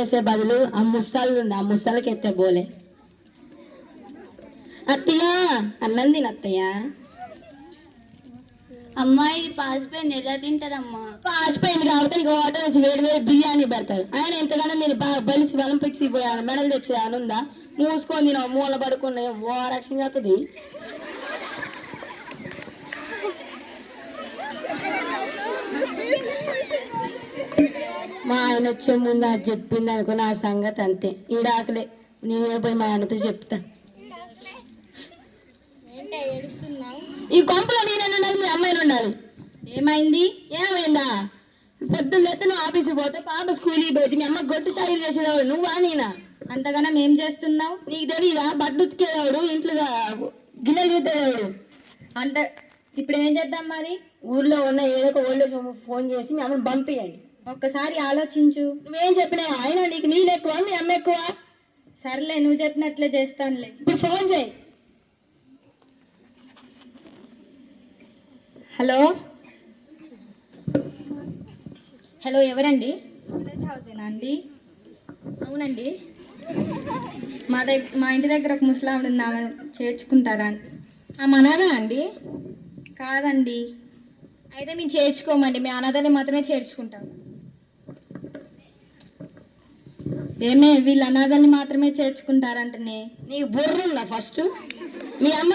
వేసే బదులు ఆ ముసళ్ళు ఉంది, ఆ ముసళ్ళకి ఎత్తే బోలే. అత్తయ్య అన్నం తిన అత్తయ్య. అమ్మాయి పాసిపోయింది, ఎలా తింటారమ్మా? పాసిపోయింది కాబట్టి ఇంకో హోటల్ నుంచి వేడి వేడి బిర్యానీ పెడతారు. ఆయన ఎంతగానో మీరు బలిసి ఒలింపిక్స్ పోయాను, మెడల్ తెచ్చి అని ఉందా? మూసుకొని తిన మూల పడుకున్నాయి ఓ రక్షణ అవుతుంది. మా ఆయన వచ్చే ముందు అది చెప్పింది అనుకో, నా సంగతి అంతే. ఈడాకలే నీవే పోయి మా ఆయనతో చెప్తా. ఈ కొంపలో నేనే ఉండాలి, మీ అమ్మాయిని ఉండాలి. ఏమైంది? ఏమైందా? పొద్దున్న నువ్వు ఆఫీస్కి పోతే పాప స్కూల్కి పోతే మీ అమ్మ గొడ్డు సాయి చేసేవాడు నువ్వా నేనా? అంతగానం ఏం చేస్తున్నావు? నీకు తెలియదా? బడ్డు ఉతికేవాడు, ఇంట్లో గిన్నెలు తీద్దేవాడు. అంత ఇప్పుడు ఏం చేద్దాం మరి? ఊర్లో ఉన్న ఏదో ఒక ఓల్డేజ్ ఫోన్ చేసి మీ అమ్మని పంపించండి. ఒక్కసారి ఆలోచించు. నువ్వేం చెప్పినా ఆయన నీకు నేను ఎక్కువ మీ అమ్మ ఎక్కువ? సర్లే, నువ్వు చెప్పినట్లే చేస్తానులే. ఇప్పుడు ఫోన్ చేయి. హలో హలో, ఎవరండి? కాలేజ్ హౌసేనా అండి? అవునండి. మా ఇంటి దగ్గర ఒక ముసలావిడ ఉంది, ఆమె చేర్చుకుంటారా? మనదా అండి? కాదండి. అయితే మేము చేర్చుకోమండి, మీ అనాథని మాత్రమే చేర్చుకుంటాం. ఏమే వీళ్ళు అనాథల్ని మాత్రమే చేర్చుకుంటారంటనే? నీకు బుర్ర ఉందా ఫస్ట్? మీ అమ్మ